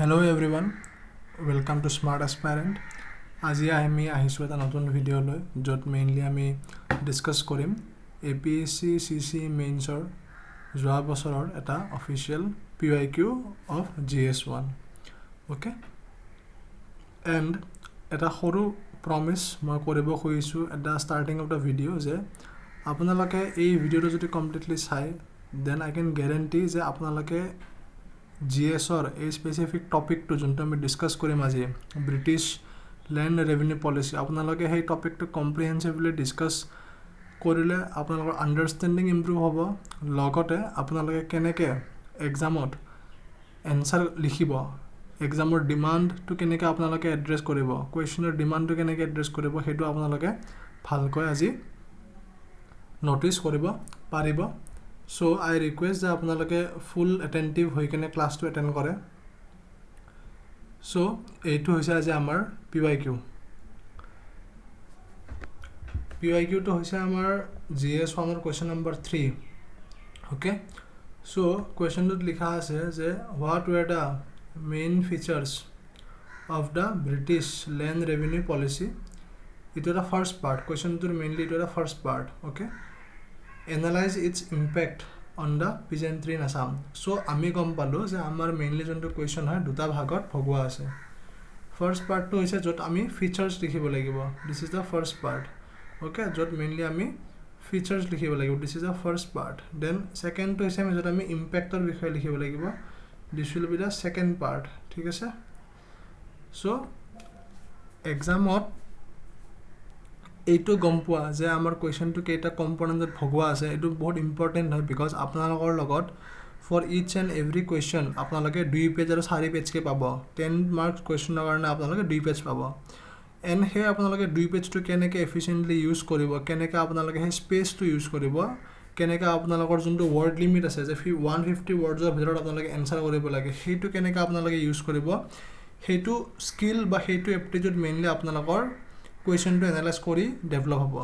Hello everyone, welcome to Smart Aspirant. আজি আমি আহিছো এটা নতুন ভিডিও লৈ যত মেইনলি আমি ডিসকাস কৰিম APSc CC Mains যোৱা বছৰৰ এটা official PYQ of GS1. Okay? And এটা সৰু promise মই কৰিব খুজিছো at the starting of the video যে আপোনালোকে এই ভিডিওটো যদি কমপ্লিটলি চাই then I can guarantee যে আপোনালোকে GS or a specific topic to junto me discuss korim aji British land revenue policy apnaloke hey topic to comprehensively discuss korile apnalokor understanding improve hobo logote apnaloke keneke exam ot answer likhibo exam or demand to keneke apnaloke address koribo question or demand to keneke address koribo hetu apnaloke bhalkoi aji notice koribo paribo. So I request that apnaloke full attentive hoy kene class to attend kore. So etu hoise aje amar PYQ to hoise amar GS1 or question number 3. Okay, so question dot likha ase je what were the main features of the British land revenue policy. It was the first part question to mainly it was the first part. Okay, analyze its impact on the peasantry in Assam. So ami gom palo je amar mainly jonto question hoy duta bhagot bhogwa ase. First part to hoise jot ami features likhibo lagibo. This is the first part. Okay, jot mainly ami features likhibo lagibo. This is the first part. Then second to hoise jot ami impact or bikhoy likhibo lagibo. This will be the second part. Thik ase? So exam ot এইটো গম পোৱা যে আমাৰ কোৱেশ্চনটো কেইটা কম্পোনেন্টত ভগোৱা আছে এটো বহুত important হয় বিকজ আপোনালোকৰ লগত for each and every question আপোনালোকে 2 পেজ আৰু 4 পেজ কে পাব 10 মাৰ্কস কোৱেশ্চনৰ কাৰণে আপোনালোকে 2 পেজ পাব এণ্ড হে আপোনালোকে 2 পেজটো কেনেকৈ এফিচিয়েন্টলি ইউজ কৰিব কেনেকৈ আপোনালোকে হে স্পেচটো ইউজ কৰিব কেনেকৈ আপোনালোকৰ যোনটো ৱৰ্ড লিমিট আছে যে 150 ৱৰ্ডৰ ভিতৰত আপোনালোকে এনসাৰ কৰিব লাগে সেইটো কেনেকৈ আপোনালোকে ইউজ কৰিব সেইটো স্কিল বা সেইটো এপ্টিটিউড মেইনলি আপোনালোকৰ question to analyze kori develop hobo.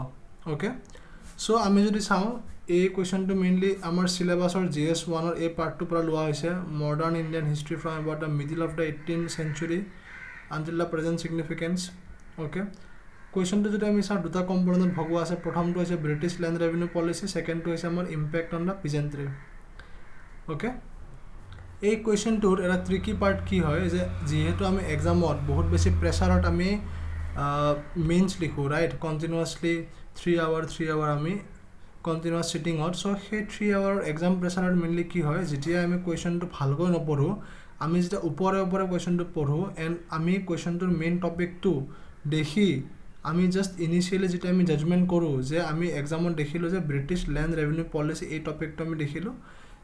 Okay, so ami jodi sao a question to mainly amar syllabus or GS1 or a part to pura lua hoise modern Indian history from about the middle of the 18th century until the present significance. Okay, question to jodi ami sao duta component bhogwa ase prothom to hoise British land revenue policy second to hoise amar impact on the peasantry. Okay, এই question tour era tricky part ki hoy je jehetu ami exam ot bahut beshi pressure ot ami mains likho right continuously 3 hour ami continuous sitting out so he 3 hour exam pressure mainly ki hoy jetia ami question to bhalkoi no porhu ami jeta upore question to porhu and ami question to main topic to dekhi ami just initially jeta ami judgment koru je ami exam ot dekhilo je British land revenue policy ei topic to ami dekhilo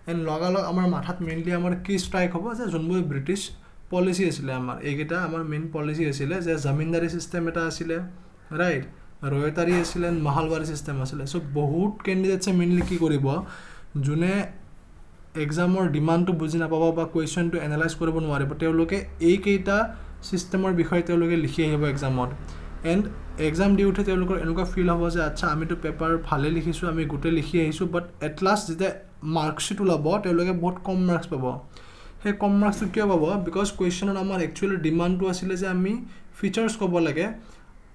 and logalog amar mathat mainly amar ki strike hobo je jonbo British policy asile amar egeta amar main policy asile je zamindari system eta asile right royatari asile mahalwari system asile so bahut candidates mainly ki koribo june exam or demand to buji na paba ba question to analyze koribo nwaribo teoloke ei keita system or bikhoy teoloke likhi ahibo exam ot and exam di uthe teolokor enuka feel hobo je acha ami to paper phale likhisu ami gote likhi ahisu but at last jete mark sheet ulabo teoloke bahut kom marks pabo he com marks কিয় পাব because কোৱেশ্চনৰ আমাৰ actually demand টো আছিল যে আমি ফিচাৰ্স কব লাগে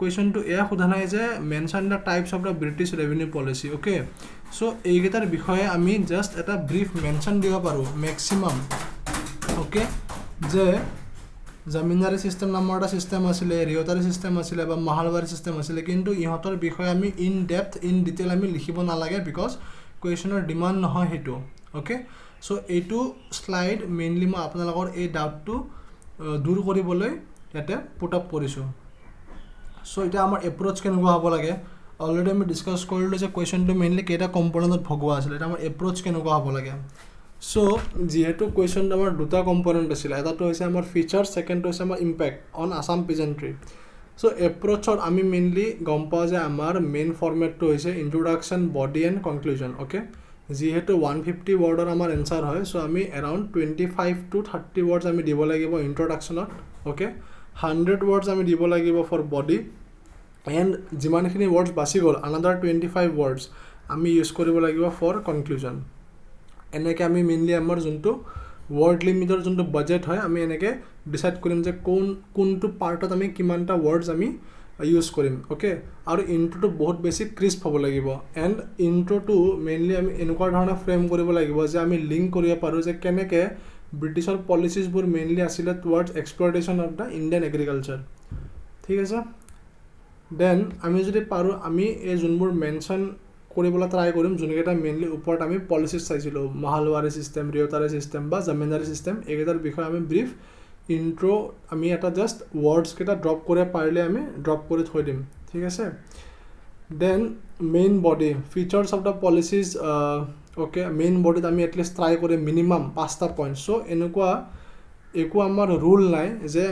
question টো এয়া সোধা নাই যে mention the types of the British revenue policy okay so এইগেটাৰ বিষয়ে আমি জাস্ট এটা ব্ৰিফ মেনশন দিব পাৰো ম্যাক্সিমাম ওকে যে জমিনদাৰী সিস্টেম নামৰ এটা সিস্টেম আছিল ৰিয়তাৰী সিস্টেম আছিল বা মাহালবাৰী সিস্টেম আছিল কিন্তু ইহঁতৰ বিষয়ে আমি ইন ডেপথ ইন ডিটেইল আমি লিখিব নালাগে বিকজ কোৱেশ্চনৰ ডিমান্ড নহয় হেতু okay so etu slide mainly ma apnalogor ei doubt to dur koriboloi yate put up korisu so eta amar approach kenuga hobo lage already me discuss korilo je question to mainly keta component bhogwa asile eta amar approach kenuga hobo lage so jehetu question amar duta component asile eta to hoise amar feature second to hoise amar impact on Assam peasantry so approach or ami mainly gom pa je amar main format to hoise introduction body and conclusion okay যেহেতু 150 ওয়াৰ্ডৰ আমাৰ answer হয় so আমি around 25 to 30 words আমি দিব লাগিব ইন্ট্ৰোডাকশনত okay 100 words আমি দিব লাগিব ফৰ বডি এন্ড যিমানখিনি words বাছি গল another 25 words আমি ইউজ কৰিব লাগিব ফৰ কনক্লুজন এনেকে আমি মেইনলি আমাৰ যোনটো ৱৰ্ড লিমিটৰ যোনটো বাজেট হয় আমি এনেকৈ ডিচাইড কৰিম যে কোনটো পাৰ্টত আমি কিমানটা ৱৰ্ডছ আমি ইউজ কৰিম অ'কে আৰু ইণ্ট্ৰ'টো বহুত বেছি ক্ৰিস্প হ'ব লাগিব এণ্ড ইণ্ট্ৰ'টো মেইনলি আমি এনেকুৱা ধৰণে ফ্ৰেম কৰিব লাগিব যে আমি লিংক কৰিব পাৰোঁ যে কেনেকৈ ব্ৰিটিছৰ পলিচিছবোৰ মেইনলি আছিলে towards exploitation of the Indian agriculture ঠিক আছে দেন আমি যদি পাৰোঁ আমি এই যোনবোৰ মেনশ্যন কৰিবলৈ ট্ৰাই কৰিম যোনকেইটা মেইনলি ওপৰত আমি পলিচিছ চাইছিলোঁ মাহালৱাৰী ছিষ্টেম ৰিয়তাৰী ছিষ্টেম বা জমিনদাৰী ছিষ্টেম এইকেইটাৰ বিষয়ে আমি ব্ৰিফ ইণ্ট্ৰ' আমি এটা জাষ্ট ৱৰ্ডছকেইটা ড্ৰপ কৰিব পাৰিলে আমি ড্ৰপ কৰি থৈ দিম ঠিক আছে then main body features of the policies okay main বডিত আমি এটলিষ্ট ট্ৰাই কৰিম মিনিমাম 5টা পইণ্ট চ' এনেকুৱা একো আমাৰ ৰুল নাই যে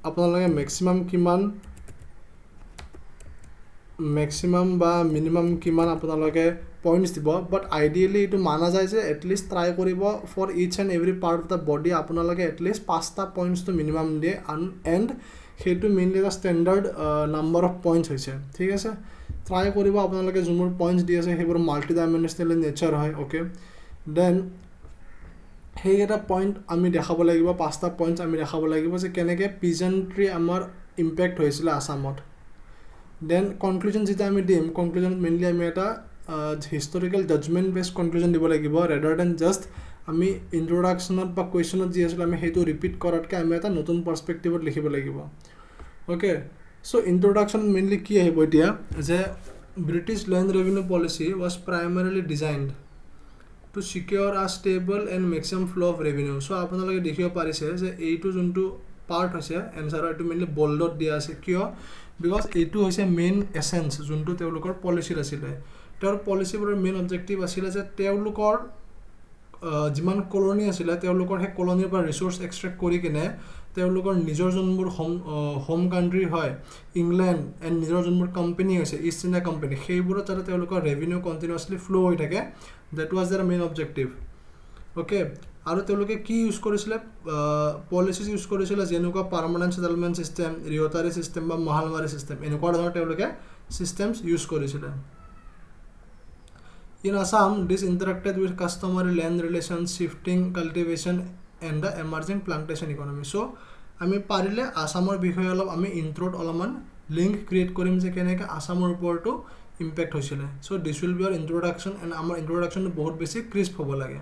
আপোনালোকে মেক্সিমাম বা মিনিমাম কিমান আপোনালোকে পইণ্টছ দিব বাট আইডিয়েলি এইটো মানা যায় যে এটলিষ্ট ট্ৰাই কৰিব for each and every part of the body আপোনালোকে এটলিষ্ট 5টা পইণ্টছটো মিনিমাম দিয়ে এণ্ড সেইটো মেইনলি এটা ষ্টেণ্ডাৰ্ড নাম্বাৰ অফ পইণ্টছ হৈছে ঠিক আছে ট্ৰাই কৰিব আপোনালোকে যোনবোৰ পইণ্টছ দি আছে সেইবোৰ মাল্টি ডাইমেনশ্যনেল নেচাৰ হয় অ'কে দেন সেইকেইটা পইণ্ট আমি দেখাব লাগিব 5টা পইণ্টছ আমি দেখাব লাগিব যে কেনেকৈ পিজেণ্ট্ৰি আমাৰ ইম্পেক্ট হৈছিলে আসামত দেন কনক্লুজন যেতিয়া আমি দিম কনক্লুজনত মেইনলি আমি এটা হিষ্টৰিকেল জাজমেণ্ট বেছড কনক্লুজন দিব লাগিব ৰেডাৰ দেন জাষ্ট আমি ইন্ট্ৰডাকশ্যনত বা কুৱেশ্যনত যি আছিলোঁ আমি সেইটো ৰিপিট কৰাতকৈ আমি এটা নতুন পাৰ্চপেক্টিভত লিখিব লাগিব অ'কে চ' ইন্ট্ৰডাকশ্যনত মেইনলি কি আহিব এতিয়া যে British land revenue policy was primarily designed to secure a stable and maximum flow' of revenue so' আপোনালোকে দেখিব পাৰিছে যে এইটো যোনটো পাৰ্ট হৈছে এনচাৰৰ এইটো মেইনলি বল্ডত দিয়া আছে কিয় বিকজ এইটো হৈছে মেইন এছেঞ্চ যোনটো তেওঁলোকৰ পলিচিত আছিলে তেওঁৰ পলিচিবোৰৰ মেইন অবজেক্টিভ আছিলে যে তেওঁলোকৰ যিমান কলনি আছিলে তেওঁলোকৰ সেই কলনিৰ পৰা ৰিচোৰ্চ এক্সট্ৰেক্ট কৰি কিনে তেওঁলোকৰ নিজৰ যোনবোৰ হোম কাণ্ট্ৰি হয় ইংলেণ্ড এণ্ড নিজৰ যোনবোৰ কোম্পানী হৈছে ইষ্ট ইণ্ডিয়া কোম্পানী সেইবোৰত যাতে তেওঁলোকৰ ৰেভিনিউ কণ্টিনিউৱাছলি ফ্ল' হৈ থাকে that was their main objective okay আৰু তেওঁলোকে কি ইউজ কৰিছিলে পলিচিছ ইউজ কৰিছিলে যেনেকুৱা permanent settlement system Ryotwari system বা মাহালৱাৰী ছিষ্টেম এনেকুৱা ধৰণৰ তেওঁলোকে ছিষ্টেমছ ইউজ কৰিছিলে In Assam, this interacted with customary land relations, shifting cultivation and the emerging plantation economy. So, আমি পাৰিলে আসামৰ বিষয়ে অলপ আমি ইন্ট্ৰ'ত অলপমান লিংক ক্ৰিয়েট কৰিম যে কেনেকৈ আসামৰ ওপৰতো ইম্পেক্ট হৈছিলে so' this will be our introduction and আমাৰ ইন্ট্ৰডাকশ্যনটো বহুত বেছি ক্ৰিস্প হ'ব লাগে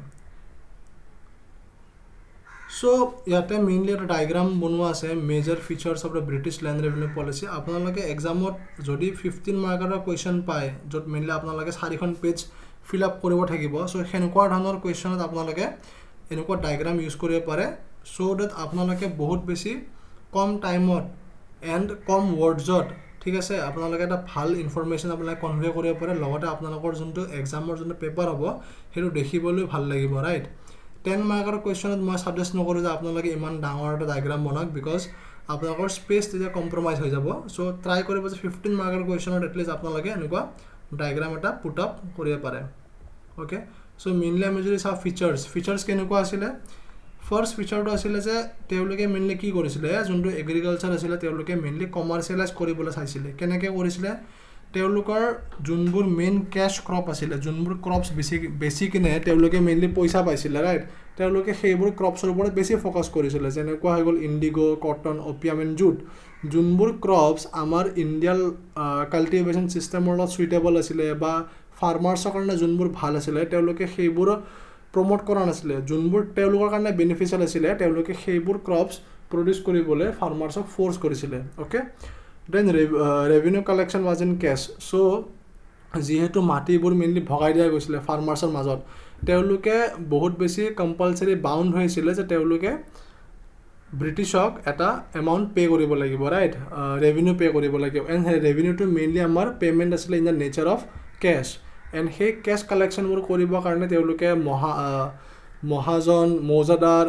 চ' ইয়াতে মেইনলি এটা ডায়েগ্ৰাম বনোৱা আছে major features of the British land revenue policy আপোনালোকে এক্সামত যদি 15 মাৰ্কৰ কুৱেশ্যন পায় য'ত মেইনলি আপোনালোকে 4খন পেজ ফিল আপ কৰিব থাকিব চ' সেনেকুৱা ধৰণৰ কুৱেশ্যনত আপোনালোকে এনেকুৱা ডায়েগ্ৰাম ইউজ কৰিব পাৰে চ' ডেট আপোনালোকে বহুত বেছি কম টাইমত এণ্ড কম ৱৰ্ডছত ঠিক আছে আপোনালোকে এটা ভাল ইনফৰমেশ্যন আপোনালোকে কনভে কৰিব পাৰে লগতে আপোনালোকৰ যোনটো এক্সামৰ যোনটো পেপাৰ হ'ব সেইটো দেখিবলৈ ভাল লাগিব ৰাইট 10 মাৰ্কৰ কুৱেশ্যনত মই ছাজেষ্ট নকৰোঁ যে আপোনালোকে ইমান ডাঙৰ এটা ডায়েগ্ৰাম বনাওক বিকজ আপোনালোকৰ স্পেচ তেতিয়া কম্প্ৰমাইজ হৈ যাব চ' ট্ৰাই কৰিব যে 15 মাৰ্কৰ কুৱেশ্যনত এটলিষ্ট আপোনালোকে এনেকুৱা ডায়েগ্ৰাম এটা পুট আপ কৰিব পাৰে অ'কে চ' মেইনলি আমি যদি চাওঁ ফিচাৰ্ছ কেনেকুৱা আছিলে ফাৰ্ষ্ট ফিচাৰটো আছিলে যে তেওঁলোকে মেইনলি কি কৰিছিলে যোনটো এগ্ৰিকালচাৰ আছিলে তেওঁলোকে মেইনলি কমাৰ্চিয়েলাইজ কৰিবলৈ চাইছিলে কেনেকৈ কৰিছিলে তেওঁলোকৰ যোনবোৰ মেইন কেছ ক্ৰপ আছিলে যোনবোৰ ক্ৰপছ বেছি কিনে তেওঁলোকে মেইনলি পইচা পাইছিলে ৰাইট তেওঁলোকে সেইবোৰ ক্ৰপছৰ ওপৰত বেছি ফ'কাছ কৰিছিলে যেনেকুৱা হৈ গ'ল indigo' cotton opium and jute যোনবোৰ ক্ৰপছ আমাৰ ইণ্ডিয়ান কাল্টিভেশ্যন ছিষ্টেমৰ লগত চুইটেবল আছিলে বা ফাৰ্মাৰ্ছৰ কাৰণে যোনবোৰ ভাল আছিলে তেওঁলোকে সেইবোৰ প্ৰমোট কৰা নাছিলে যোনবোৰ তেওঁলোকৰ কাৰণে বেনিফিচিয়েল আছিলে তেওঁলোকে সেইবোৰ ক্ৰপছ প্ৰডিউচ কৰিবলৈ ফাৰ্মাৰ্ছক ফ'ৰ্চ কৰিছিলে okay then revenue collection was in cash so' যিহেতু মাটিবোৰ মেইনলি ভগাই দিয়া গৈছিলে ফাৰ্মাৰ্ছৰ মাজত তেওঁলোকে বহুত বেছি কম্পালচাৰী বাউণ্ড হৈছিলে যে তেওঁলোকে ব্ৰিটিছক এটা এমাউণ্ট পে' কৰিব লাগিব ৰাইট ৰেভিনিউ পে' কৰিব লাগিব এণ্ড সেই ৰেভিনিউটো মেইনলি আমাৰ পে'মেণ্ট আছিলে in the nature of cash and সেই কেছ কালেকশ্যনবোৰ কৰিবৰ কাৰণে তেওঁলোকে মহাজন মৌজাদাৰ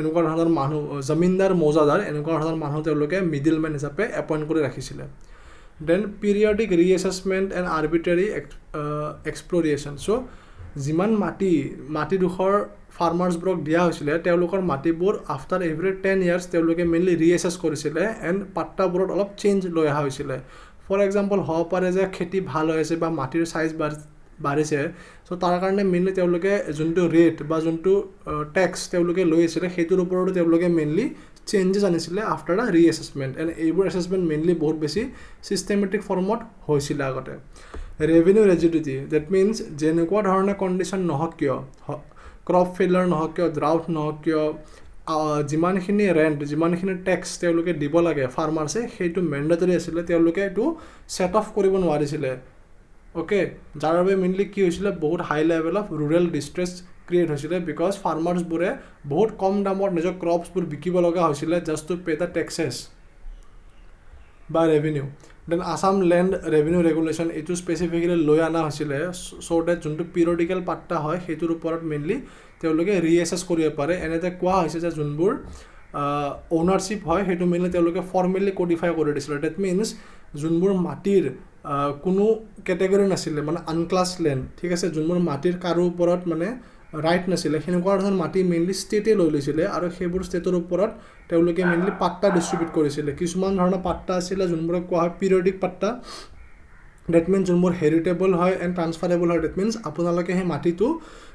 এনেকুৱা ধৰণৰ মানুহ জমিনদাৰ মৌজাদাৰ এনেকুৱা ধৰণৰ মানুহ তেওঁলোকে মিডিলমেন হিচাপে এপইণ্ট কৰি ৰাখিছিলে দেন পিৰিয়ডিক ৰিএছেছমেণ্ট এণ্ড আৰ্বিট্ৰেৰী এক্সপ্ল'ৰিয়েশ্যন চ' যিমান মাটিডোখৰ ফাৰ্মাৰ্ছবোৰক দিয়া হৈছিলে তেওঁলোকৰ মাটিবোৰ আফটাৰ এভৰি 10 years তেওঁলোকে মেইনলি ৰিএছেছ কৰিছিলে এণ্ড পাট্টাবোৰত অলপ চেঞ্জ লৈ অহা হৈছিলে ফৰ এক্সাম্পল হ'ব পাৰে যে খেতি ভাল হৈ আছে বা মাটিৰ চাইজ বাঢ়িছে সো তাৰ কাৰণে মেইনলি তেওঁলোকে যোনটো ৰেট বা যোনটো ট্যাক্স তেওঁলোকে লৈ আছিল সেইটোৰ ওপৰতো তেওঁলোকে মেইনলি চেঞ্জেছ আনিছিলে আফটাৰ আ ৰিএসেসমেন্ট এণ্ড এইবোৰ এসেসমেন্ট মেইনলি বহুত বেছি সিস্টেমেটিক ফৰ্মত হৈছিল আগতে ৰেভিনিউ ৰেজিডিটি দ্যাট মিন্স যেনেকুৱা ধৰণৰ কণ্ডিশ্যন নহওক কিয় ক্ৰপ ফেইলাৰ নহওক কিয় ড্ৰাউট নহওক কিয় যিমানখিনি ৰেণ্ট যিমানখিনি টেক্স তেওঁলোকে দিব লাগে ফাৰ্মাৰ্ছে সেইটো মেণ্ডেটৰী আছিলে তেওঁলোকে এইটো সেট অফ কৰিব নোৱাৰিছিলে ওকে যাৰ বাবে মেইনলি কি হৈছিলে বহুত high level of rural distress create হৈছিলে বিকজ ফাৰ্মাৰ্ছবোৰে বহুত কম দামত নিজৰ ক্ৰপছবোৰ বিকিব লগা হৈছিলে just to pay the taxes বা ৰেভিনিউ then Assam land revenue regulation এইটো স্পেচিফিকেলি লৈ অনা হৈছিলে চ' ডেট যোনটো পিৰিয়ডিকেল পাট্টা হয় সেইটোৰ ওপৰত মেইনলি তেওঁলোকে ৰিএছেছ কৰিব পাৰে এনেতে কোৱা হৈছে যে যোনবোৰ অ'নাৰশ্বিপ হয় সেইটো মেইনলি তেওঁলোকে ফৰ্মেলি কোডিফাই কৰি দিছিলে ডেট মিনছ যোনবোৰ মাটিৰ কোনো কেটেগৰী নাছিলে মানে আনক্লাছ লেণ্ড ঠিক আছে যোনবোৰ মাটিৰ কাৰো ওপৰত মানে ৰাইট নাছিলে সেনেকুৱা ধৰণৰ মাটি মেইনলি ষ্টেটে লৈ লৈছিলে আৰু সেইবোৰ ষ্টেটৰ ওপৰত তেওঁলোকে মেইনলি পাট্টা ডিষ্ট্ৰিবিউট কৰিছিলে কিছুমান ধৰণৰ পাট্টা আছিলে যোনবোৰক কোৱা হয় পিৰিয়ডিক পাট্টা ডেট মিনছ যোনবোৰ হেৰিটেবল হয় এণ্ড ট্ৰান্সফাৰেবল হয় ডেট মিনছ আপোনালোকে সেই মাটিটো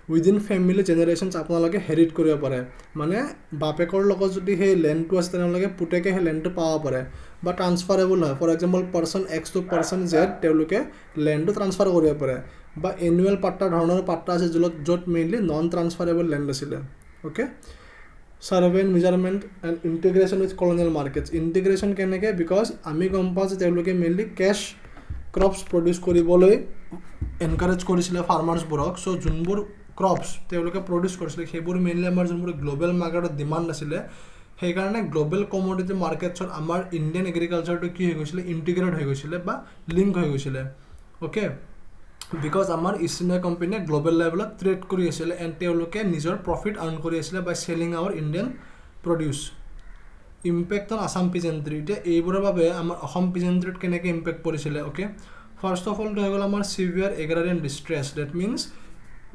উইদিন ফেমিলি জেনেৰেশ্যনছ আপোনালোকে হেৰিট কৰিব পাৰে মানে বাপেকৰ লগত যদি সেই লেণ্ডটো আছে তেনেহ'লে পুতেকে সেই লেণ্ডটো পাব পাৰে বা ট্ৰান্সফাৰেবল হয় for example person x to person z তেওঁলোকে লেণ্ডটো ট্ৰান্সফাৰ কৰিব পাৰে বা এনুৱেল পাট্টা ধৰণৰ পাট্টা আছে য'ত মেইনলি নন ট্ৰান্সফাৰেবল লেণ্ড আছিলে okay survey and measurement and integration with colonial markets integration কেনেকৈ বিকজ আমি গম পাওঁ যে তেওঁলোকে মেইনলি কেছ ক্ৰপছ প্ৰডিউচ কৰিবলৈ এনকাৰেজ কৰিছিলে ফাৰ্মাৰ্ছবোৰক চ' যোনবোৰ ক্ৰপছ তেওঁলোকে প্ৰডিউচ কৰিছিলে সেইবোৰ মেইনলি আমাৰ যোনবোৰ গ্ল'বেল মাৰ্কেটত ডিমাণ্ড আছিলে সেইকাৰণে গ্ল'বেল কমোডিটি মাৰ্কেটছত আমাৰ ইণ্ডিয়ান এগ্ৰিকালচাৰটো কি হৈ গৈছিলে ইণ্টিগ্ৰেট হৈ গৈছিলে বা লিংক হৈ গৈছিলে অ'কে বিকজ আমাৰ ইষ্ট ইণ্ডিয়া কোম্পানীয়ে গ্ল'বেল লেভেলত ট্ৰেড কৰি আছিলে এণ্ড তেওঁলোকে নিজৰ প্ৰফিট আৰ্ণ কৰি আছিলে by selling our Indian produce impact on Assam peasantry এতিয়া এইবোৰৰ বাবে আমাৰ অসম পিজেণ্ট্ৰিত কেনেকৈ ইম্পেক্ট পৰিছিলে অ'কে ফাৰ্ষ্ট অফ অলটো হৈ গ'ল আমাৰ চিভিয়াৰ এগ্ৰাৰিয়ান ডিষ্ট্ৰেছ ডেট মিনছ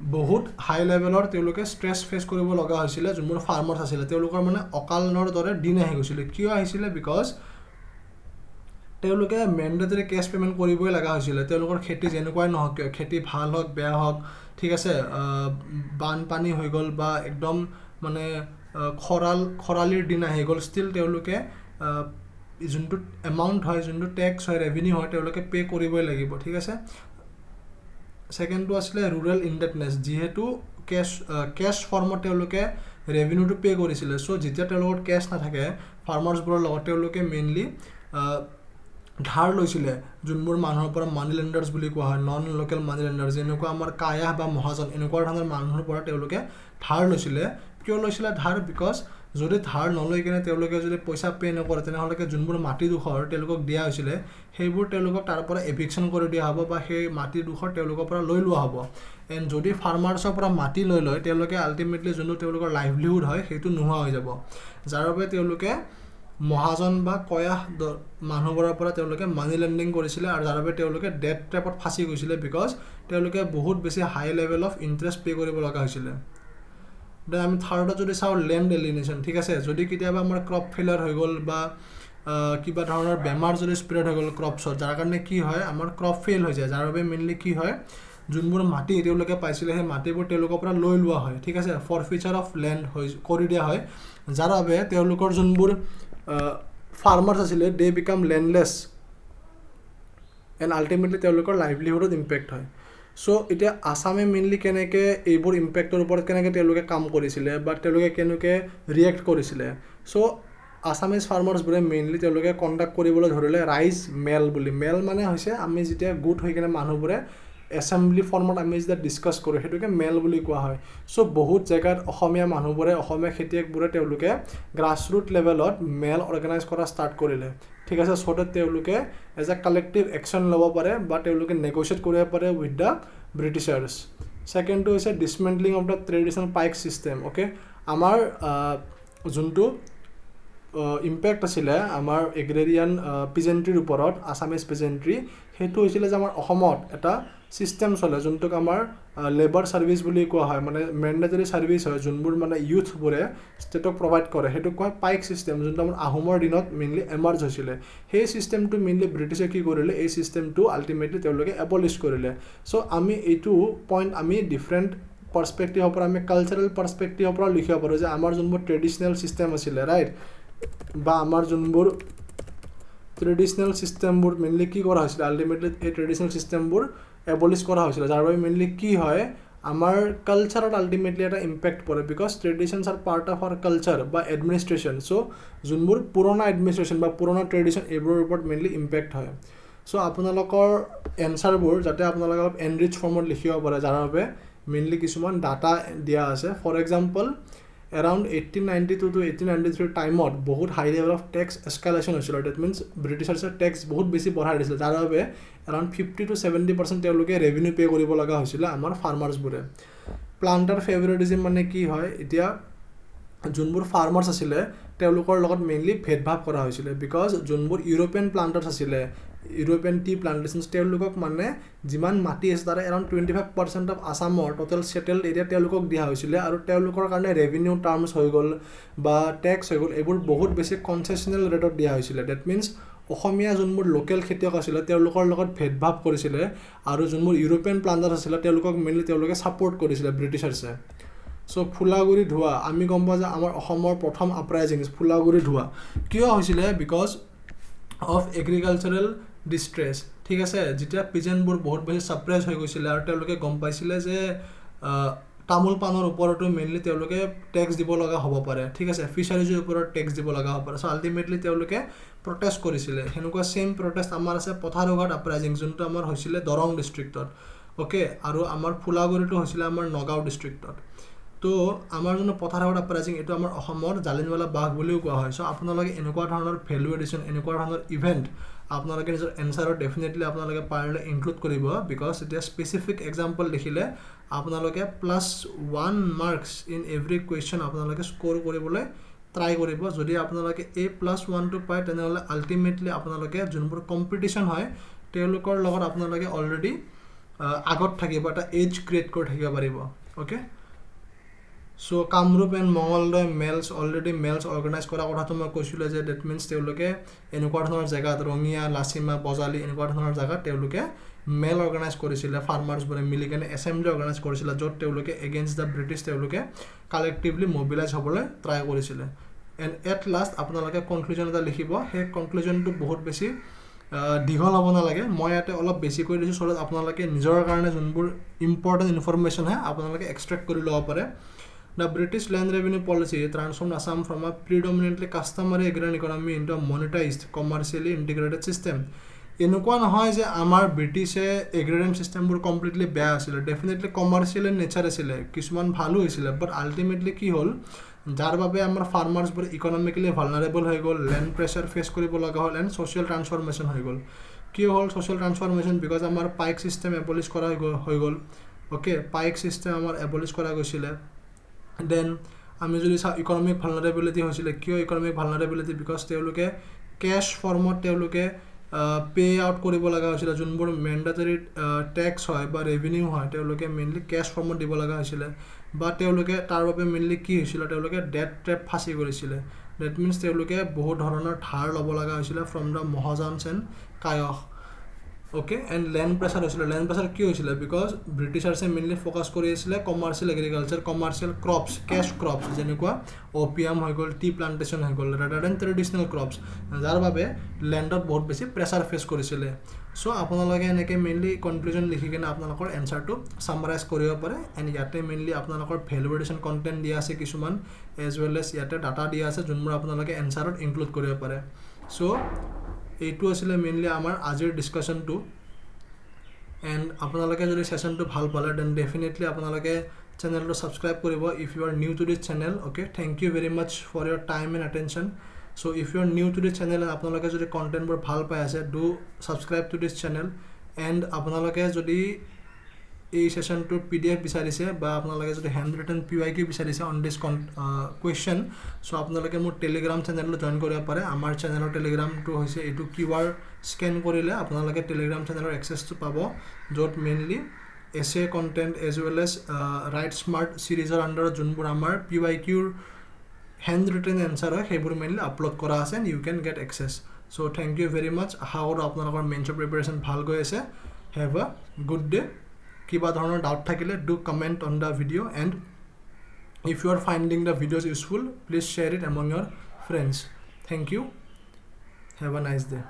বহুত হাই লেভেলৰ তেওঁলোকে ষ্ট্ৰেছ ফেচ কৰিব লগা হৈছিলে যোনবোৰ ফাৰ্মাৰ্ছ আছিলে তেওঁলোকৰ মানে অকালৰ দৰে দিন আহি গৈছিলে কিয় আহিছিলে বিকজ তেওঁলোকে মেণ্ডেটৰী কেছ পে'মেণ্ট কৰিবই লগা হৈছিলে তেওঁলোকৰ খেতি যেনেকুৱাই নহওক কিয় খেতি ভাল হওক বেয়া হওক ঠিক আছে বানপানী হৈ গ'ল বা একদম মানে খৰালিৰ দিন আহি গ'ল ষ্টিল তেওঁলোকে যোনটো এমাউণ্ট হয় যোনটো টেক্স হয় ৰেভিনিউ হয় তেওঁলোকে পে' কৰিবই লাগিব ঠিক আছে ছেকেণ্ডটো আছিলে ৰুৰেল ইণ্ডেবটেডনেছ যিহেতু কেছ ফৰ্মত তেওঁলোকে ৰেভিনিউটো পে' কৰিছিলে চ' যেতিয়া তেওঁলোকৰ কেছ নাথাকে ফাৰ্মাৰ্ছবোৰৰ লগত তেওঁলোকে মেইনলি ধাৰ লৈছিলে যোনবোৰ মানুহৰ পৰা মানি লেণ্ডাৰ্ছ বুলি কোৱা হয় নন লোকেল মানি লেণ্ডাৰ্ছ যেনেকুৱা আমাৰ কায়াহ বা মহাজন এনেকুৱা ধৰণৰ মানুহৰ পৰা তেওঁলোকে ধাৰ লৈছিলে কিয় লৈছিলে ধাৰ বিকজ যদি ধাৰ নলৈ কিনে তেওঁলোকে যদি পইচা পে' নকৰে তেনেহ'লে যোনবোৰ মাটিডোখৰ তেওঁলোকক দিয়া হৈছিলে সেইবোৰ তেওঁলোকক তাৰ পৰা এভিকশ্যন কৰি দিয়া হ'ব বা সেই মাটিডোখৰ তেওঁলোকৰ পৰা লৈ লোৱা হ'ব এণ্ড যদি ফাৰ্মাৰ্ছৰ পৰা মাটি লৈ লয় তেওঁলোকে আল্টিমেটলি যোনটো তেওঁলোকৰ লাইভলিহুড হয় সেইটো নোহোৱা হৈ যাব যাৰ বাবে তেওঁলোকে মহাজন বা কয়াহ মানুহবোৰৰ পৰা তেওঁলোকে মানি লেণ্ডিং কৰিছিলে আৰু যাৰ বাবে তেওঁলোকে ডেট ট্ৰেপত ফাঁচি গৈছিলে বিকজ তেওঁলোকে বহুত বেছি হাই লেভেল অফ ইণ্টাৰেষ্ট পে' কৰিব লগা হৈছিলে দেন আমি থাৰ্ডত যদি চাওঁ লেণ্ড এলিনেশ্যন ঠিক আছে যদি কেতিয়াবা আমাৰ ক্ৰপ ফেইলাৰ হৈ গ'ল বা কিবা ধৰণৰ বেমাৰ যদি স্প্ৰেড হৈ গ'ল ক্ৰপছত যাৰ কাৰণে কি হয় আমাৰ ক্ৰপ ফেইল হৈ যায় যাৰ বাবে মেইনলি কি হয় যোনবোৰ মাটি তেওঁলোকে পাইছিলে সেই মাটিবোৰ তেওঁলোকৰ পৰা লৈ লোৱা হয় ঠিক আছে ফৰ ফিউচাৰ অফ লেণ্ড কৰি দিয়া হয় যাৰ বাবে তেওঁলোকৰ যোনবোৰ ফাৰ্মাৰ্ছ আছিলে they become landless and ultimately তেওঁলোকৰ লাইভলিহুডত ইম্পেক্ট হয় চ' এতিয়া আসামে মেইনলি কেনেকৈ এইবোৰ ইম্পেক্টৰ ওপৰত কেনেকৈ তেওঁলোকে কাম কৰিছিলে বা তেওঁলোকে কেনেকৈ ৰিয়েক্ট কৰিছিলে চ' আসামিজ ফাৰ্মাৰ্ছবোৰে মেইনলি তেওঁলোকে কণ্ডাক্ট কৰিবলৈ ধৰিলে ৰাইজ মেল বুলি মেল মানে হৈছে আমি যেতিয়া গোট হৈ কিনে মানুহবোৰে এছেম্বলি ফৰ্মত আমি যেতিয়া ডিছকাছ কৰোঁ সেইটোকে মেল বুলি কোৱা হয় চ' বহুত জেগাত অসমীয়া মানুহবোৰে অসমীয়া খেতিয়কবোৰে তেওঁলোকে গ্ৰাছৰুট লেভেলত মেল অৰ্গেনাইজ কৰা ষ্টাৰ্ট কৰিলে ঠিক আছে চ' তেওঁলোকে এজ এ কালেক্টিভ একশ্যন ল'ব পাৰে বা তেওঁলোকে নেগচিয়েট কৰিব পাৰে উইথ দ্য ব্ৰিটিছাৰ্ছ ছেকেণ্ডটো হৈছে dismantling of the traditional paik system okay আমাৰ যোনটো ইম্পেক্ট আছিলে আমাৰ এগ্ৰেৰিয়ান পিজেণ্ট্ৰিৰ ওপৰত আছামিজ পিজেণ্ট্ৰি সেইটো হৈছিলে যে আমাৰ অসমত এটা চিষ্টেম চলে যোনটোক আমাৰ লেবাৰ ছাৰ্ভিচ বুলি কোৱা হয় মানে মেণ্ডেটৰী ছাৰ্ভিচ হয় যোনবোৰ মানে ইউথবোৰে ষ্টেটক প্ৰভাইড কৰে সেইটো কোৱা পাইক চিষ্টেম যোনটো আমাৰ আহোমৰ দিনত মেইনলি এমাৰ্জ হৈছিলে সেই চিষ্টেমটো মেইনলি ব্ৰিটিছে কি কৰিলে এই চিষ্টেমটো আল্টিমেটলি তেওঁলোকে এবলিছ কৰিলে চ' আমি এইটো পইণ্ট আমি ডিফাৰেণ্ট পাৰ্চপেক্টিভৰ পৰা আমি কালচাৰেল পাৰ্চপেক্টিভৰ পৰা লিখিব পাৰোঁ যে আমাৰ যোনবোৰ ট্ৰেডিশ্যনেল চিষ্টেম আছিলে ৰাইট বা আমাৰ যোনবোৰ ট্ৰেডিশ্যনেল চিষ্টেমবোৰ মেইনলি কি কৰা হৈছিলে আল্টিমেটলি এই ট্ৰেডিশ্যনেল চিষ্টেমবোৰ এবলিছ কৰা হৈছিলে যাৰ বাবে মেইনলি কি হয় আমাৰ কালচাৰত আল্টিমেটলি এটা ইম্পেক্ট পৰে because traditions are part of our culture বা এডমিনিষ্ট্ৰেশ্যন চ' যোনবোৰ পুৰণা এডমিনিষ্ট্ৰেশ্যন বা পুৰণা ট্ৰেডিশ্যন এইবোৰৰ ওপৰত মেইনলি ইম্পেক্ট হয় চ' আপোনালোকৰ এনচাৰবোৰ যাতে আপোনালোকে অলপ এনৰিচ ফৰ্মত লিখিব পাৰে যাৰ বাবে মেইনলি কিছুমান ডাটা দিয়া আছে ফৰ এক্সাম্পল around 1892 to 1893 টাইমত বহুত হাই লেভেল অফ টেক্স এস্কালেশ্যন হৈছিল ডেট মিনছ ব্ৰিটিছাৰ্ছে টেক্স বহুত বেছি বঢ়াই দিছিল যাৰ বাবে around 50 to 70% তেওঁলোকে ৰেভিনিউ পে' কৰিব লগা হৈছিলে আমাৰ ফাৰ্মাৰ্ছবোৰে প্লান্টাৰ ফেভৰেটিজিম মানে কি হয় এতিয়া যোনবোৰ ফাৰ্মাৰ্ছ আছিলে তেওঁলোকৰ লগত মেইনলি ভেদভাৱ কৰা হৈছিলে বিকজ যোনবোৰ ইউৰোপিয়ান প্লান্টাৰ্ছ আছিলে ইউৰোপিয়ান টি প্লান্টেশ্যনছ তেওঁলোকক মানে যিমান মাটি আছে তাৰে এৰাউণ্ড 25% অফ আছামৰ টোটেল চেটেলড এৰিয়া তেওঁলোকক দিয়া হৈছিলে আৰু তেওঁলোকৰ কাৰণে ৰেভিনিউ টাৰ্মছ হৈ গ'ল বা টেক্স হৈ গ'ল এইবোৰ বহুত বেছি কনচেচনেল ৰেটত দিয়া হৈছিলে ডেট মিনছ অসমীয়া যোনবোৰ লোকেল খেতিয়ক আছিলে তেওঁলোকৰ লগত ভেদভাৱ কৰিছিলে আৰু যোনবোৰ ইউৰোপিয়ান প্লান্টাৰ্ছ আছিলে তেওঁলোকক মেইনলি তেওঁলোকে ছাপৰ্ট কৰিছিলে ব্ৰিটিছাৰ্ছে চ' ফুলাগুৰি ধোৱা আমি গম পাওঁ যে আমাৰ অসমৰ প্ৰথম আপৰাইজিং ফুলাগুৰি ধোৱা কিয় হৈছিলে বিকজ অফ এগ্ৰিকালচাৰেল ডিষ্ট্ৰেছ ঠিক আছে যেতিয়া পিজেণ্টবোৰ বহুত বেছি ছাপ্ৰেছ হৈ গৈছিলে আৰু তেওঁলোকে গম পাইছিলে যে তামোল পাণৰ ওপৰতো মেইনলি তেওঁলোকে টেক্স দিব লগা হ'ব পাৰে ঠিক আছে ফিচাৰিজৰ ওপৰত টেক্স দিব লগা হ'ব পাৰে চ' আল্টিমেটলি তেওঁলোকে প্ৰটেষ্ট কৰিছিলে সেনেকুৱা ছেইম প্ৰটেষ্ট আমাৰ আছে পথাৰঘাট আপৰাইজিং যোনটো আমাৰ হৈছিলে দৰং ডিষ্ট্ৰিক্টত অ'কে আৰু আমাৰ ফুলাগুৰিটো হৈছিলে আমাৰ নগাঁও ডিষ্ট্ৰিক্টত তো আমাৰ যোনটো পথাৰঘাট আপৰাইজিং এইটো আমাৰ অসমৰ জালিয়ানৱালা বাগ বুলিও কোৱা হয় চ' আপোনালোকে এনেকুৱা ধৰণৰ ভেলু এডিশ্যন এনেকুৱা ধৰণৰ ইভেণ্ট আপোনালোকে নিজৰ এনচাৰত ডেফিনেটলি আপোনালোকে পাৰিলে ইনক্লুড কৰিব বিকজ এতিয়া স্পেচিফিক এক্সাম্পল দেখিলে আপোনালোকে +1 মাৰ্কছ ইন এভৰি কুৱেশ্যন আপোনালোকে স্ক'ৰ কৰিবলৈ ট্ৰাই কৰিব যদি আপোনালোকে A+1টো পায় তেনেহ'লে আল্টিমেটলি আপোনালোকে যোনবোৰ কম্পিটিশ্যন হয় তেওঁলোকৰ লগত আপোনালোকে অলৰেডি আগত থাকিব এটা এজ ক্ৰিয়েট কৰি থাকিব পাৰিব okay so' Kamrup and Mangaldoi মেলছ অলৰেডি মেলছ অৰ্গেনাইজ কৰা কথাটো মই কৈছিলোঁ যে ডেট মিনছ তেওঁলোকে এনেকুৱা ধৰণৰ জেগাত ৰঙিয়া লাচিমা বজালি এনেকুৱা ধৰণৰ জেগাত তেওঁলোকে মেল অৰ্গেনাইজ কৰিছিলে ফাৰ্মাৰ্ছবোৰে মিলি কেনে এছেম্বলি অৰ্গেনাইজ কৰিছিলে য'ত তেওঁলোকে এগেইনষ্ট দ্য ব্ৰিটিছ তেওঁলোকে কালেক্টিভলি মবিলাইজ হ'বলৈ ট্ৰাই কৰিছিলে এণ্ড এট লাষ্ট আপোনালোকে কনক্লুজন এটা লিখিব সেই কনক্লুজনটো বহুত বেছি দীঘল হ'ব নালাগে মই ইয়াতে অলপ বেছিকৈ দিছোঁ চ' আপোনালোকে নিজৰ কাৰণে যোনবোৰ ইম্পৰ্টেণ্ট ইনফৰমেশ্যন হয় আপোনালোকে এক্সট্ৰেক্ট কৰি ল'ব পাৰে The British land revenue policy transformed Assam from a predominantly customary agrarian economy into a monetized, commercially integrated system. এনেকুৱা নহয় যে আমাৰ ব্ৰিটিছে এগ্ৰেৰিয়ান চিষ্টেমবোৰ কমপ্লিটলি বেয়া আছিলে ডেফিনেটলি কমাৰ্চিয়েল নেচাৰ আছিলে কিছুমান ভালো হৈছিলে বাট আল্টিমেটলি কি হ'ল যাৰ বাবে আমাৰ ফাৰ্মাৰ্ছবোৰ ইকনমিকেলি ভালনাৰেবল হৈ গ'ল লেণ্ড প্ৰেছাৰ ফেচ কৰিব লগা হ'ল এণ্ড ছ'চিয়েল ট্ৰান্সফৰ্মেশ্যন হৈ গ'ল কি হ'ল ছ'চিয়েল ট্ৰান্সফৰ্মেশ্যন বিকজ আমাৰ পাইক চিষ্টেম এবলিছ কৰা হৈ গ'ল অ'কে পাইক চিষ্টেম আমাৰ এবলিছ কৰা গৈছিলে দেন আমি যদি চাওঁ ইকনমিক ভালনাৰেবিলিটি হৈছিলে কিয় ইকনমিক ভালনাৰেবিলিটি বিকজ তেওঁলোকে কেছ ফৰ্মত তেওঁলোকে পে আউট কৰিব লগা হৈছিলে যোনবোৰ মেণ্ডেটৰী টেক্স হয় বা ৰেভিনিউ হয় তেওঁলোকে মেইনলি কেছ ফৰ্মত দিব লগা হৈছিলে বা তেওঁলোকে তাৰ বাবে মেইনলি কি হৈছিলে তেওঁলোকে ডেট ট্ৰেপ ফাঁচি কৰিছিলে ডেট মিনছ তেওঁলোকে বহুত ধৰণৰ ধাৰ ল'ব লগা হৈছিলে ফ্ৰম দ্য মহাজনছ এণ্ড কায়স অ'কে এণ্ড লেণ্ড প্ৰেছাৰ হৈছিলে লেণ্ড প্ৰেছাৰ কি হৈছিলে বিকজ ব্ৰিটিছাৰ্ছে মেইনলি ফ'কাছ কৰি আছিলে commercial agriculture commercial crops cash crops যেনেকুৱা অপিয়াম হৈ গ'ল টি প্লাণ্টেশ্যন হৈ গ'ল ৰাডাৰ দেন ট্ৰেডিশ্যনেল ক্ৰপছ যাৰ বাবে লেণ্ডত বহুত বেছি প্ৰেছাৰ ফেচ কৰিছিলে চ' আপোনালোকে এনেকৈ মেইনলি কনক্লুজন লিখি কিনে আপোনালোকৰ এনচাৰটো ছামাৰাইজ কৰিব পাৰে এণ্ড ইয়াতে মেইনলি আপোনালোকৰ ভেলু এডিশ্যন কণ্টেণ্ট দিয়া আছে কিছুমান এজ ৱেল এজ ইয়াতে ডাটা দিয়া আছে যোনবোৰ আপোনালোকে এনচাৰত ইনক্লুড কৰিব পাৰে চ' এইটো আছিলে মেইনলি আমাৰ আজিৰ ডিছকাশ্যনটো এণ্ড আপোনালোকে যদি ছেশ্যনটো ভাল পালে দেন ডেফিনেটলি আপোনালোকে চেনেলটো ছাবস্ক্ৰাইব কৰিব if you are new to this channel okay thank you very much for your time and attention so' if you are new to this channel আপোনালোকে যদি কণ্টেণ্টবোৰ ভাল পাই আছে do subscribe to this channel and আপোনালোকে যদি এই সেশনটোৰ PDF বিচাৰিছে বা আপোনালোকে যদি হ্যান্ড ৰিটেন PYQ বিচাৰিছে অন দিস কুৱেশ্যন সো আপোনালোকে মোৰ টেলিগ্ৰাম চেনেলত জয়েন কৰিব পাৰে আমাৰ চেনেলৰ টেলিগ্ৰামটো হৈছে এইটো QR স্ক্যান কৰিলে আপোনালোকে টেলিগ্ৰাম চেনেলৰ এক্সেছটো পাব য'ত mainly essay content as well as write smart series আন্ডাৰত যোনবোৰ আমাৰ PYQ hand written answer হয় সেইবোৰ মেইনলি আপলোড কৰা আছে and you can get access so thank you very much আশা কৰোঁ আপোনালোকৰ মেইনছৰ প্ৰিপাৰেচন ভাল গৈ আছে have a good day কিবা ধৰণৰ ডাউট থাকিলে do comment on the video and if you are finding the videos useful please share it among your friends thank you have a nice day